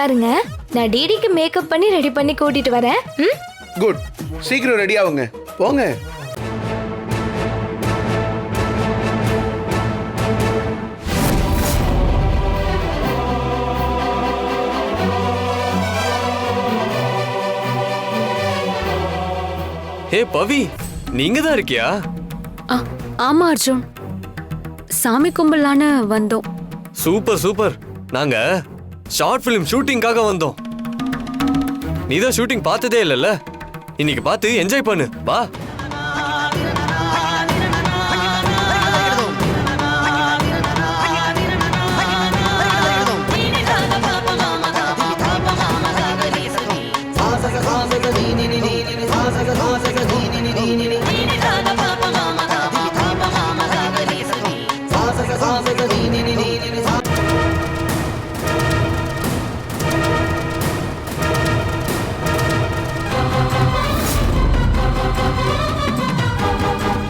உட்காருங்க. நான் டிடிக்கு மேக்கப் பண்ணி ரெடி பண்ணி கூட்டிட்டு வரேன். குட். சீக்கிரம் ரெடி ஆவுங்க. போங்க. ஹே பவி, நீங்க தான் இருக்கியா? ஆமா அர்ஜுன், சாமி கும்பலான்னு வந்தோம். Super super. நாங்க ஷார்ட் ஃபிலிம் ஷூட்டிங்காக வந்தோம். நீதான் ஷூட்டிங் பார்த்ததே இல்லைல்ல, இன்னைக்கு பார்த்து என்ஜாய் பண்ணு வா.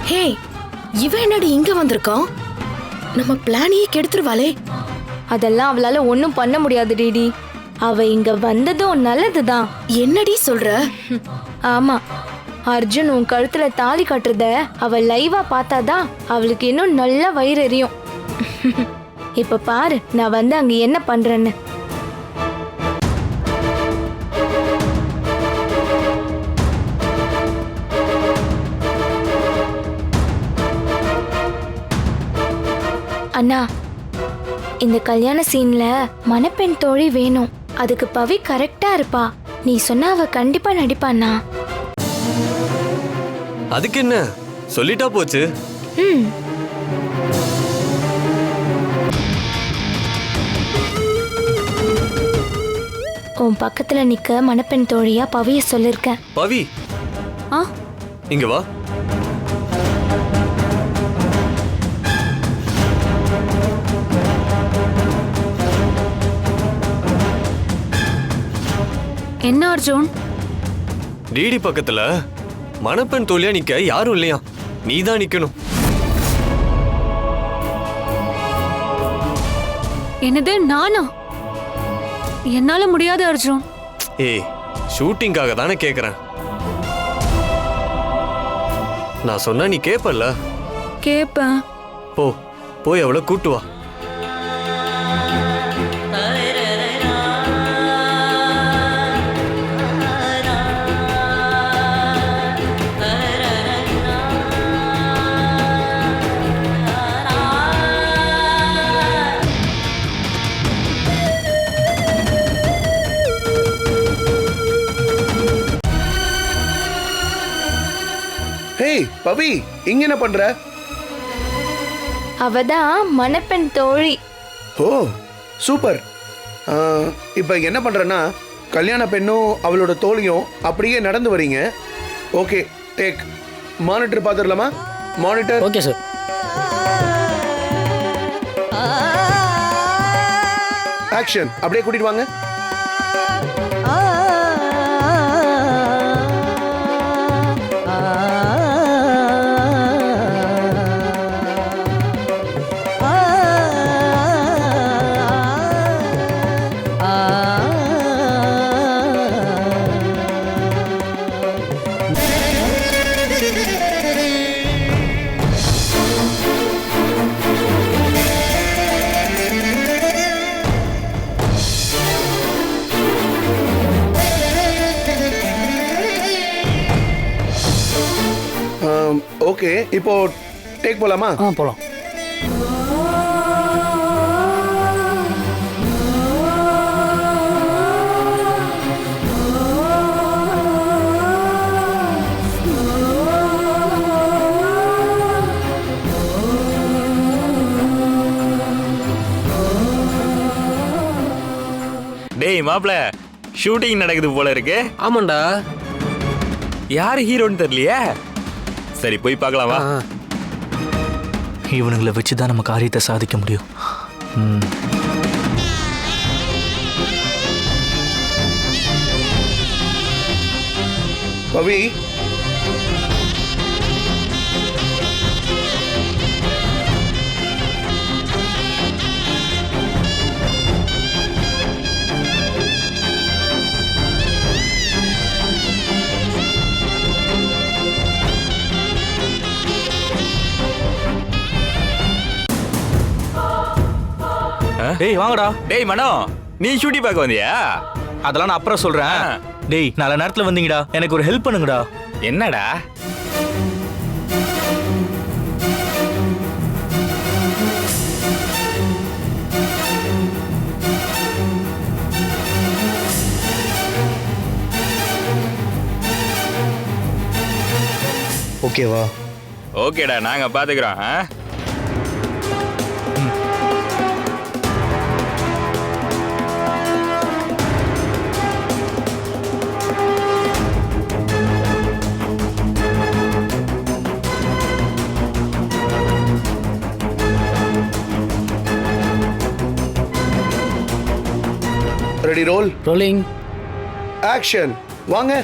ஹே, இவன் என்னடி இங்க வந்திருக்கான்? நம்ம பிளானையே கெடுத்துருவாளே. அதெல்லாம் அவளால ஒன்னும் பண்ண முடியாது டிடி. அவ இங்க வந்ததும் நல்லதுதான். என்னடி சொல்ற? ஆமா, அர்ஜுன் உன் கழுத்துல தாலி கட்டுறத அவ லைவா பார்த்தாதான் அவளுக்கு இன்னும் நல்ல வயிறு எரியும். இப்ப பாரு நான் வந்து அங்க என்ன பண்றேன்னு. அண்ணா, இந்த கல்யாண சீன்ல மணப்பெண் தோழி வேணும். அதுக்கு பவி கரெக்டா இருப்பா. நீ சொன்னா அவ கண்டிப்பா நடிப்பாண்ணா. அதுக்கு என்ன, சொல்லிட்டா போச்சு. உன் பக்கத்துல நிக்க மணப்பெண் தோழியா பவிய சொல்லிருக்க. பவி, இங்க வா. என்ன அர்ஜுன்? டிடி பக்கத்துல மணப்பெண் தோழியா நிக்க யாரும் இல்லையா, நீதான் நிக்கணும். என்னது நானா? என்னால முடியாது அர்ஜுன். ஏய், ஷூட்டிங்காக தானே கேக்குறேன். நான் சொன்னா நீ கேப்பல்ல? கேப்பேன். போ, போய் அவளை கூட்டு வா. ஹேய் பவி, இங்க என்ன பண்ற? அவதான் மணப்பெண் தோழி. ஓ சூப்பர். இப்போ என்ன பண்றேன்னா, கல்யாண பெண்ணும் அவளோட தோழியும் அப்படியே நடந்து வரீங்க. Okay, take. மானிட்டர் பார்த்துடலாமா? மானிட்டர். Okay sir. ஆக்ஷன். அப்படியே கூட்டிட்டு வாங்க. ஓகே, இப்போ டேக் போலாமா? போலாம். டேய் மாப்ள, ஷூட்டிங் நடக்குது போல இருக்கு. ஆமாண்டா. யார் ஹீரோன்னு தெரியலையே. சரி போய் பார்க்கலாமா? இவனுங்களை வச்சு தான் நம்ம காரியத்தை சாதிக்க முடியும். பவி, டேய் வாங்கடா. டேய் மனோ, நீ ஷூட்டிங் பார்க்க வந்தியா? அதெல்லாம் நான் அப்புறம் சொல்றேன். டேய் நல்ல நேரத்துல வந்தீங்கடா, எனக்கு ஒரு ஹெல்ப் பண்ணுங்கடா. என்னடா? ஓகேவா? ஓகேடா, நாங்க பாத்துக்கிறோம். Ready role. ரோலிங். ஆக்ஷன். வாங்க.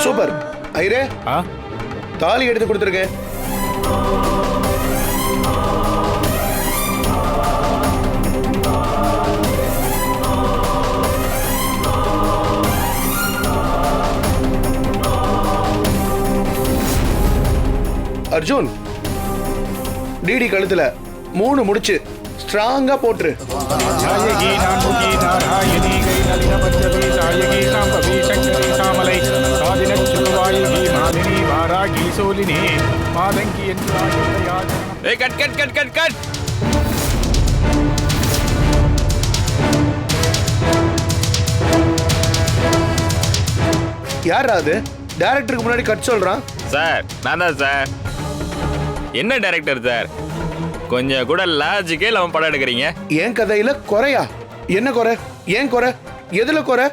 சூப்பர். ஐரே, தாலி எடுத்து கொடுத்துருக்கேன். அர்ஜுன், டிடி கழுத்துல 3 முடிச்சு ஸ்ட்ராங்கா போட்டுரு. Cut cut cut cut cut. யாரா அது? டைரக்டருக்கு முன்னாடி கட் சொல்றான். சார், நான் தான் சார். என்ன டைரக்டர் சார், கொஞ்சம் கூட லாஜிக்கே இல்லாம படம் எடுக்கிறீங்க. என் கதையில குறையா? என்ன குறை? ஏன் குறை? எதுல குறை?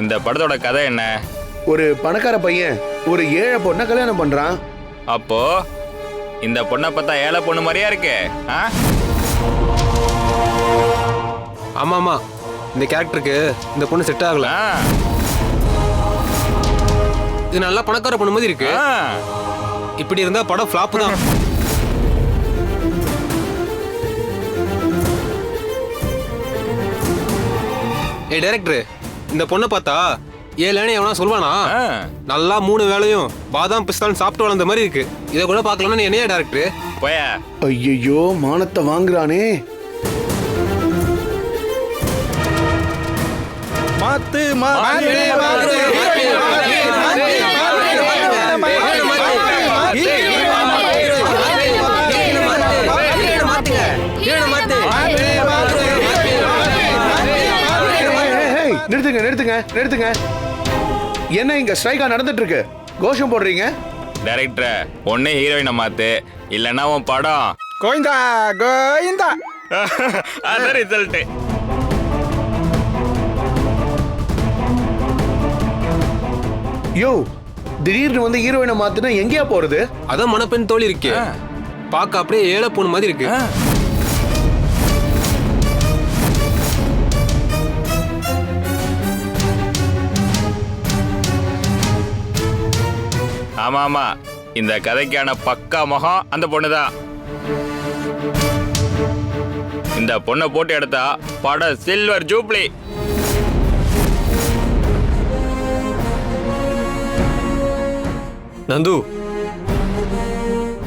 இந்த படத்தோட கதை என்ன? ஒரு பணக்கார பையன் ஒரு ஏழை பொண்ணை கல்யாணம் பண்றான். அப்போ இந்த பொண்ணை பார்த்தா ஏழை பொண்ணு மாதிரியா இருக்கு. ஆமா ஆமா, இந்த கேரக்டருக்கு இந்த பொண்ணு செட் ஆகல. இது நல்லா பணக்கார பொண்ணு மாதிரி இருக்கு. இப்படி இருந்தா படம் ஃபிளாப் தான். ஏய் டைரக்டர், இந்த பொண்ணை பார்த்தா ஏழேன்னு எவனா சொல்வானா? நல்லா 3 வேளையும் பாதாம் பிஸ்தான் சாப்பிட்டு வளர்ந்த மாதிரி இருக்கு. இதை கூட பார்க்கலாம்னு என்னையா டைரக்டர்? போயா. ஐயோ, மானத்தை வாங்குறானே. மாத்து நிறுத்துங்க நிறுத்துங்க நிறுத்துங்க. என்ன இங்க ஸ்ட்ரைக்கா நடந்துட்டு இருக்கு? கோஷம் போடுறீங்க. டைரக்டர், ஒன்னே ஹீரோயினை மாத்து, இல்லன்னா உன் படம் கோயிந்தா கோயிந்தா. அதான் ரிசல்ட். யோ, திடீர்னு வந்து ஹீரோயினை மாத்துனா எங்கேயா போறது? அதான் மணப்பெண் தோழி இருக்கு, பார்க்க அப்படியே ஏழை பொண்ணு மாதிரி இருக்கு. ஆமா ஆமா, இந்த கதைக்கான பக்கா முகம் அந்த பொண்ணுதான். இந்த பொண்ணை போட்டு எடுத்தா படம் சில்வர் ஜூப்ளி. நந்து,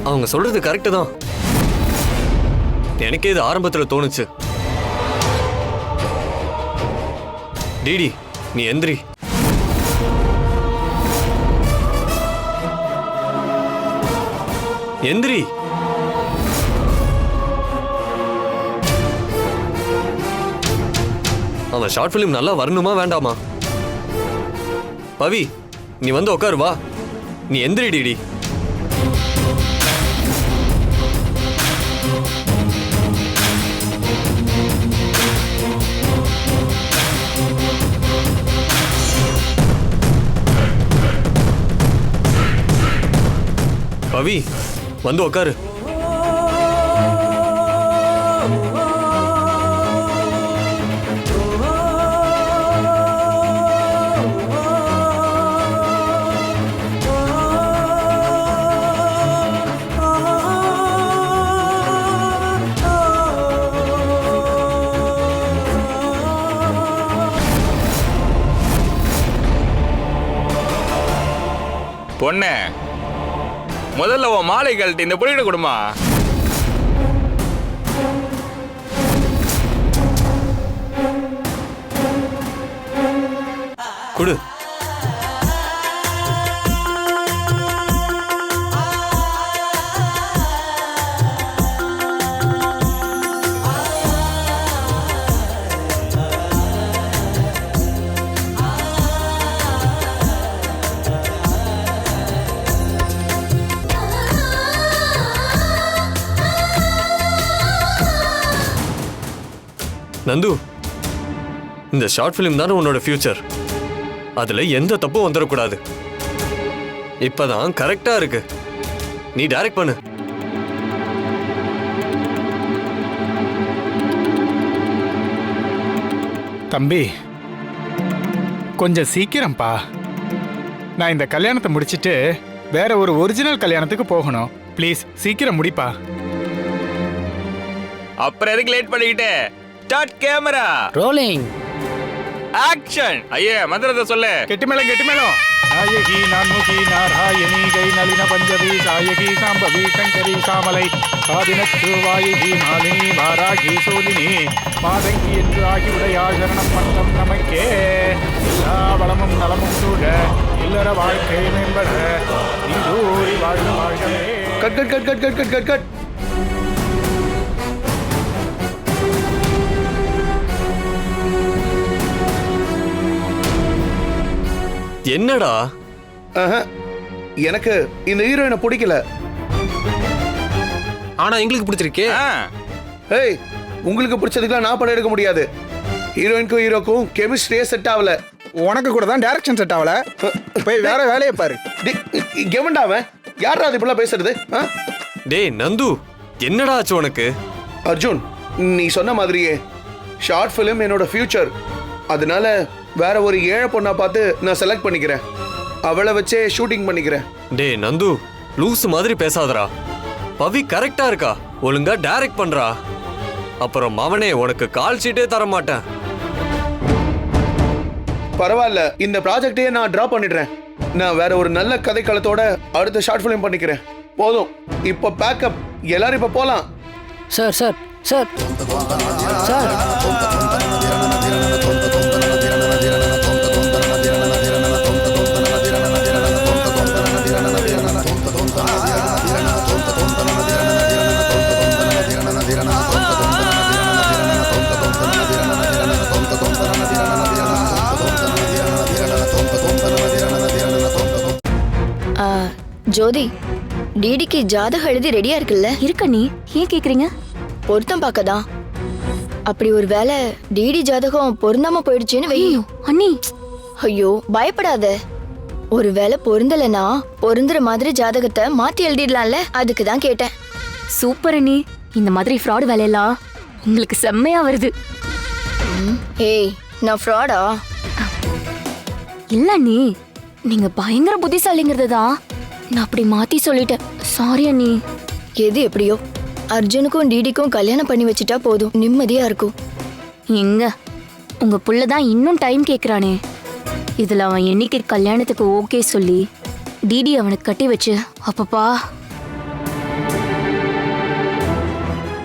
அவங்க சொல்றது கரெக்டு தான். எனக்கே இது ஆரம்பத்தில் தோணுச்சு. டிடி, நீ எந்திரி. எந்திரி. அவன் ஷார்ட் ஃபிலிம் நல்லா வரணுமா வேண்டாமா? பவி, நீ வந்து உட்காரு வா. நீ எந்திரி டிடி. பவி, வந்து உட்காரு. பொண்ணு முதல்ல உன் மாலை கழட்டி இந்த பொடிக்கிட்ட கொடுமா. குடு. நந்து, இந்த ஷார்ட் ஃபிலிம் தானே உன்னோட ஃபியூச்சர். அதுல எந்த தப்பும் வந்துடக்கூடாது. இப்பதான் கரெக்டா இருக்கு. நீ டைரக்ட் பண்ணு. தம்பி கொஞ்சம் சீக்கிரம்ப்பா. நான் இந்த கல்யாணத்தை முடிச்சிட்டு வேற ஒரு ஒரிஜினல் கல்யாணத்துக்கு போகணும். ப்ளீஸ் சீக்கிரம் முடிப்பா. அப்புறம் எதுக்கு லேட் பண்ணிக்கிட்டே? Start camera rolling action. ஐயா மந்திரத்தை சொல்லு. கெட்டிமேளம் கெட்டிமேளம். நாயகி நான்முகி நாராயணி கை நளின பஞ்சவி சாயகி சாம்பவி சங்கரி சாமலை சாதினத்து வாயகி மாலினி வாராகி சோதினி மாதங்கி என்று ஆகி உடையாள் சரணம் மந்தம் நமக்கே. எல்லா வளமும் நலமும் சூழ இல்லற வாழ்க்கை மேம்பட நீடூரி வாழ்க வாழ்கவே. Cut cut cut cut cut cut cut cut. என்னடா? எனக்கு இந்த ஹீரோயினை பிடிக்கல. ஆனா எங்களுக்கு பிடிச்சிருக்கே. ஏய், உங்களுக்கு பிடிச்சதுக்குலாம் நான் படம் எடுக்க முடியாது. ஹீரோயினுக்கும் ஹீரோக்கும் கெமிஸ்ட்ரியே செட் ஆகல. உனக்கு கூட தான் டைரக்ஷன் செட் ஆகல. போய் வேற வேலையை பாரு. கெவண்டாவன் யாரா அது இப்பெல்லாம் பேசுறது? டேய் நந்து, என்னடா ஆச்சு உனக்கு? அர்ஜுன், நீ சொன்ன மாதிரியே ஷார்ட் ஃபிலிம் என்னோட ஃபியூச்சர். அதனால வேற ஒரு ஏழை பொண்ணா பார்த்து நான் செலக்ட் பண்ணிக்கிறேன். அவளை வச்சே ஷூட்டிங் பண்ணிக்கிறேன். டேய் நந்து, லூஸ் மாதிரி பேசாதடா. பவி கரெக்டா இருக்கா. ஒழுங்கா டைரக்ட் பண்றா. அப்புறம் அவனே உனக்கு கால் ஷீட்டே தர மாட்டேன். பரவாயில்ல, இந்த ப்ராஜெக்டையே நான் டிராப் பண்ணிடுறேன். நான் வேற ஒரு நல்ல கதைக்களத்தோட அடுத்த ஷார்ட் ஃபிலிம் பண்ணிக்கிறேன். போதும், இப்போ பேக்கப். எல்லாரும் இப்போ போலாம். சார் சார் சார் சார் ஜோதி, டிடிக்கு ஜாதகம் எழுதி ரெடியா இருக்குல்ல? இருக்க. நீ ஏன் கேக்குறீங்க? பொருத்தம் பார்க்கதான். அப்படி ஒரு வேளை டிடி ஜாதகம் பொருந்தாம போயிடுச்சுன்னு வை. அண்ணி, ஐயோ பயப்படாத. ஒரு வேளை பொருந்தலைன்னா பொருந்துற மாதிரி ஜாதகத்தை மாத்தி எழுதிடலாம்ல, அதுக்கு தான் கேட்டேன். சூப்பர் அண்ணி. இந்த மாதிரி ஃப்ராட் வேலையெல்லாம் உங்களுக்கு செம்மையா வருது. ஏய், நான் ஃப்ராடா? இல்ல அண்ணி, நீங்க பயங்கர புத்திசாலிங்கிறது தான் நான் அப்படி மாத்தி சொல்லிட்டேன். சாரி அண்ணி. எது எப்படியோ அர்ஜுனுக்கும் டிடிக்கும் கல்யாணம் பண்ணி வச்சுட்டா போதும், நிம்மதியா இருக்கும். எங்க உங்க புள்ள தான் இன்னும் டைம் கேக்குறானே. இதுல அவன் என்னைக்கு கல்யாணத்துக்கு ஓகே சொல்லி டிடி அவனுக்கு கட்டி வச்சு அப்பப்பா.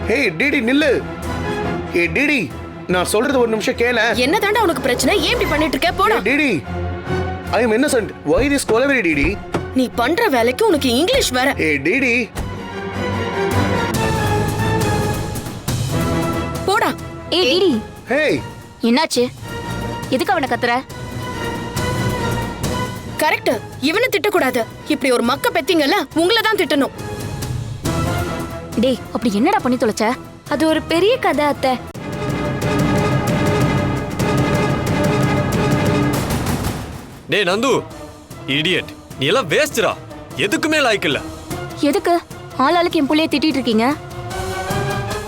ஹே டிடி நில்லு. ஏ டிடி, நான் சொல்றது ஒரு நிமிஷம் கேள. என்ன தாண்டா உனக்கு பிரச்சனை? ஏன் இப்படி பண்ணிட்டு இருக்க? போடா. டிடி, I am innocent. Why this கொலவெரி டிடி? நீ பண்ற வேலைக்கு உனக்கு இங்கிலீஷ் வேற. ஏ டிடி, போடா. ஏய் டிடி, ஹே என்னாச்சு? எதுக்கு அவனை கத்துற? கரெக்ட். இவனை திட்டக்கூடாது. இப்படி ஒரு மக்க பெத்தீங்கல்ல, உங்களை தான் திட்டணும். டேய், அப்படி என்னடா பண்ணி தொலைச்ச? அது ஒரு பெரிய கதை அத்தை. டேய் நந்து, இடியட், நீ எல்லாம் வேஸ்ட்ரா. எதுக்குமே லாய்க்கு இல்ல. எதுக்கு ஆளாளுக்கு என் புள்ளைய திட்டிட்டு இருக்கீங்க?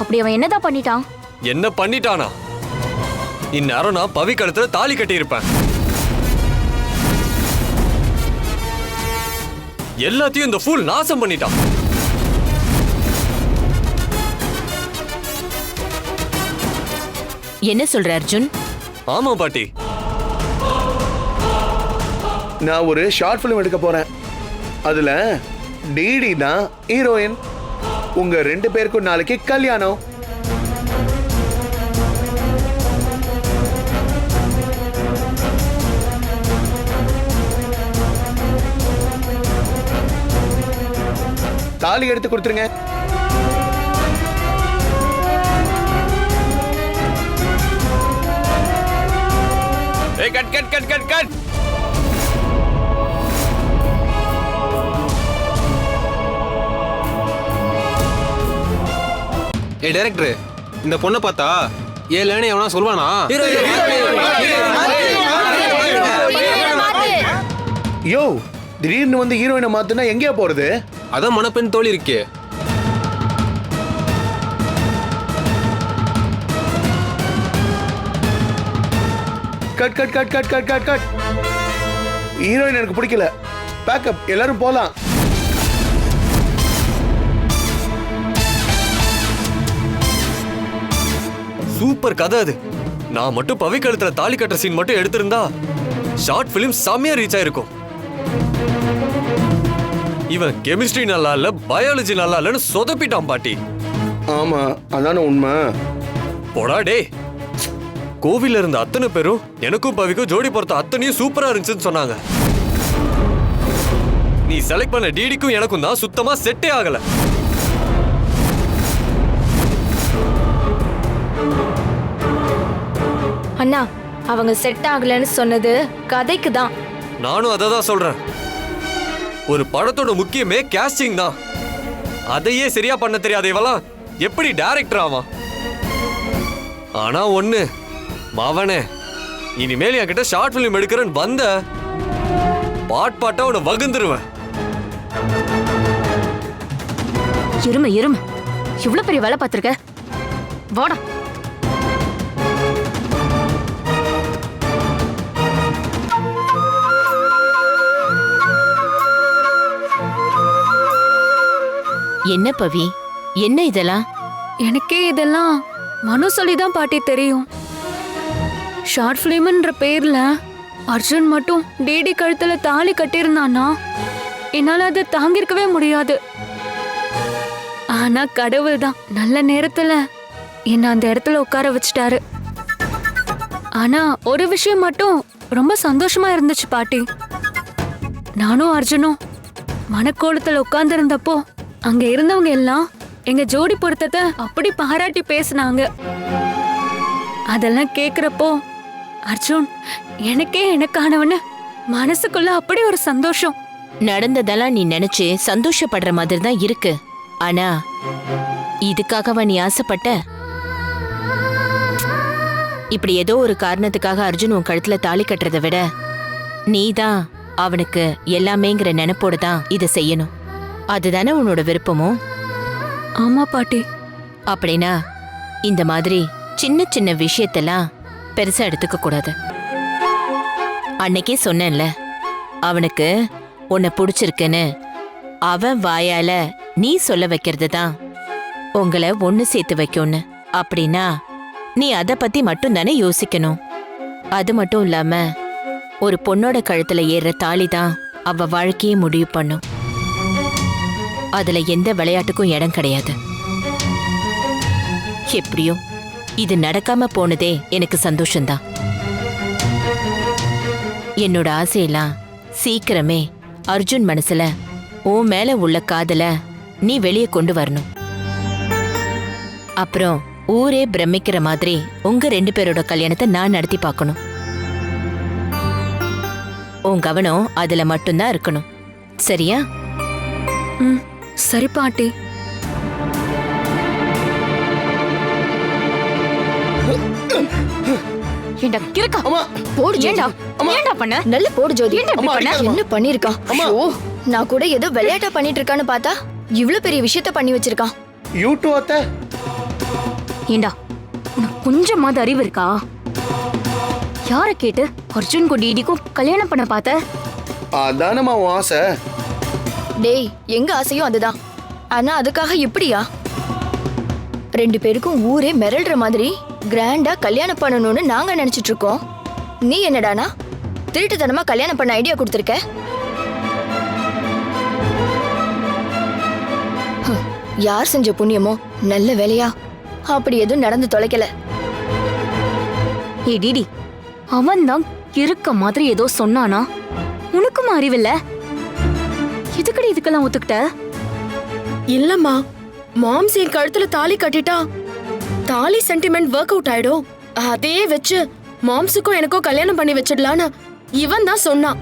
அப்படி அவன் என்னதான் பண்ணிட்டான்? என்ன பண்ணிட்டானா? இந்நேரம் நான் பவி கழுத்துல தாலி கட்டி இருப்பேன். எல்லாத்தையும் இந்த ஃபூல் நாசம் பண்ணிட்டான். என்ன சொல்ற அர்ஜுன்? ஆமா பாட்டி. நான் ஒரு ஷார்ட் ஃபிலிம் எடுக்க போறேன். அதுல டிடி தான் ஹீரோயின். உங்க 2 பேருக்கும் நாளைக்கு கல்யாணம். தாலி எடுத்து கொடுத்துருங்க. ஏய் cut cut cut cut cut. ஏய் டைரக்டர், இந்த பொண்ணை பார்த்தா ஏழு எவனா சொல்வானா? யோ, திடீர்னு வந்து ஹீரோயினை மாத்துனா எங்கேயா போறது? அதான் மணப்பெண் தோழி இருக்கே. Cut cut cut cut cut cut cut. Heroine எனக்கு பிடிக்கல. பேக்கப், எல்லாரும் போலாம். சூப்பர் கதை அது. நான் மட்டும் பவி கழுத்துல தாலி கட்டுற சீன் மட்டும் எடுத்திருந்தா ஷார்ட் பிலிம் செம்மையா ரீச் ஆயிருக்கும். இவன் கெமிஸ்ட்ரி நல்லா இல்ல, பயாலஜி நல்லா இல்லன்னு சொதப்பிட்டான் பாட்டி. ஆமா, அதான உண்மை. போடா டே. கோவில்ல இருந்த அத்தனை பேரும் எனக்கும் பவிக்கும் ஜோடி பொறுத்த அத்தனையும் சூப்பரா இருந்துச்சுன்னு சொன்னாங்க. நீ செலக்ட் பண்ண டிடிக்கும் எனக்கும் தான் சுத்தமா செட்டே ஆகல. அண்ணா, அவங்க செட் ஆகலன்னு சொன்னது கதைக்கு தான். நானும் அதை தான் சொல்றேன். ஒரு படத்தோட முக்கியமே கேஸ்டிங் தான். அதையே சரியா பண்ண தெரியாத இவெல்லாம் எப்படி டைரக்டர் ஆவான்? ஆனா ஒண்ணு மவனே, இனிமேல் என்கிட்ட ஷார்ட் பிலிம் எடுக்கிறேன்னு வந்த பாட்டா உன்னை வகுந்துருவேன். இரும இவ்வளவு பெரிய வேலை பார்த்திருக்க. வாடா. என்ன பவி, என்ன இதெல்லாம்? எனக்கே இதெல்லாம் மனு சொல்லிதான் பாட்டி தெரியும். ஷார்ட் பிலிம்ன்ற பேர்ல அர்ஜுன் மட்டும் டிடி கழுத்துல தாலி கட்டியிருந்தானா என்னால அதை தாங்கிருக்கவே முடியாது. ஆனா கடவுள் தான் நல்ல நேரத்துல என்ன அந்த இடத்துல உட்கார வச்சுட்டாரு. ஆனா ஒரு விஷயம் மட்டும் ரொம்ப சந்தோஷமா இருந்துச்சு பாட்டி. நானும் அர்ஜுனும் மனக்கோலத்துல உட்கார்ந்து இருந்தப்போ அங்க இருந்தவங்க எல்லாம் எங்க ஜோடி பொருத்தத்தை அப்படி பாராட்டி பேசினாங்க. அதெல்லாம் கேக்குறப்போ அர்ஜுன் எனக்கே எனக்கானவன்னு மனசுக்குள்ள அப்படி ஒரு சந்தோஷம். நடந்ததெல்லாம் நீ நினைச்சு சந்தோஷப்படுற மாதிரி தான் இருக்கு. ஆனா இதுக்காகவா நீ ஆசைப்பட்ட? இப்படி ஏதோ ஒரு காரணத்துக்காக அர்ஜுன் உன் கழுத்துல தாலி கட்டுறதை விட நீ தான் அவனுக்கு எல்லாமேங்கிற நினைப்போடு தான் இதை செய்யணும். அதுதானே உன்னோட விருப்பமும்? ஆமா பாட்டி. அப்படின்னா இந்த மாதிரி சின்ன சின்ன விஷயத்தெல்லாம் பெருசா எடுத்துக்க கூடாது. அன்னைக்கே சொன்னேன்ல, அவனுக்கு உன்னை பிடிச்சிருக்குன்னு அவன் வாயால நீ சொல்ல வைக்கிறது தான் உங்களை ஒண்ணு சேர்த்து வைக்கும்னு. அப்படின்னா நீ அதை பத்தி மட்டும் தானே யோசிக்கணும். அது மட்டும் இல்லாம ஒரு பொண்ணோட கழுத்துல ஏறுற தாலி தான் அவ வாழ்க்கையே முடிவு பண்ணும். அதுல எந்த விளையாட்டுக்கும் இடம் கிடையாது. எப்படியோ இது நடக்காம போனதே எனக்கு சந்தோஷம்தான். என்னோட ஆசையெல்லாம் சீக்கிரமே அர்ஜுன் மனசுல உன் மேல உள்ள காதல நீ வெளியே கொண்டு வரணும். அப்புறம் ஊரே பிரமிக்கிற மாதிரி உங்க 2 பேரோட கல்யாணத்தை நான் நடத்தி பார்க்கணும். உன் கவனம் அதுல மட்டும்தான் இருக்கணும். சரியா? சரி பாட்டி. ஏண்டா கிறுக்கா, போடு ஏண்டா. ஏண்டா பண்ண? நல்ல போடு ஜோதி. ஏண்டா இப்படி பண்ண? என்ன பண்ணிருக்கான்? ஓ, நான் கூட ஏதோ விளையாட்டா பண்ணிட்டு இருக்கான்னு பார்த்தா இவ்ளோ பெரிய விஷயத்த பண்ணி வச்சிருக்கான். யூடியூப் அத்தை. ஏண்டா உனக்கு கொஞ்சமாவது அறிவு இருக்கா? யார கேட்டு அர்ஜுனுக்கும் டிடிக்கும் கல்யாணம் பண்ண பார்த்த? அதானமா உன் ஆசை? டேய், எங்க ஆசையும் அதுதான். ஆனா அதுக்காக இப்படியா? 2 பேருக்கும் ஊரே மிரள்ற மாதிரி கிராண்டா கல்யாணம் பண்ணணும்னு நாங்க நினைச்சிட்டு இருக்கோம். நீ என்னடானா திருட்டுத்தனமா கல்யாணம் பண்ண ஐடியா கொடுத்துருக்க. யார் செஞ்ச புண்ணியமோ நல்ல வேலையா அப்படி எதுவும் நடந்து தொலைக்கல. ஏ டிடி, அவன் தான் இருக்க மாதிரி ஏதோ சொன்னானா? உனக்கும் அறிவில்ல? எதுக்கடி இதுக்கெல்லாம் ஒத்துக்கிட்ட? இல்லம்மா, மாம்ஸ் என் கழுத்துல தாலி கட்டிட்டா தாலி சென்டிமெண்ட் ஒர்க் அவுட் ஆயிடும். அதையே வச்சு மாம்ஸுக்கும் எனக்கும் கல்யாணம் பண்ணி வச்சிடலான்னு இவன் தான் சொன்னான்.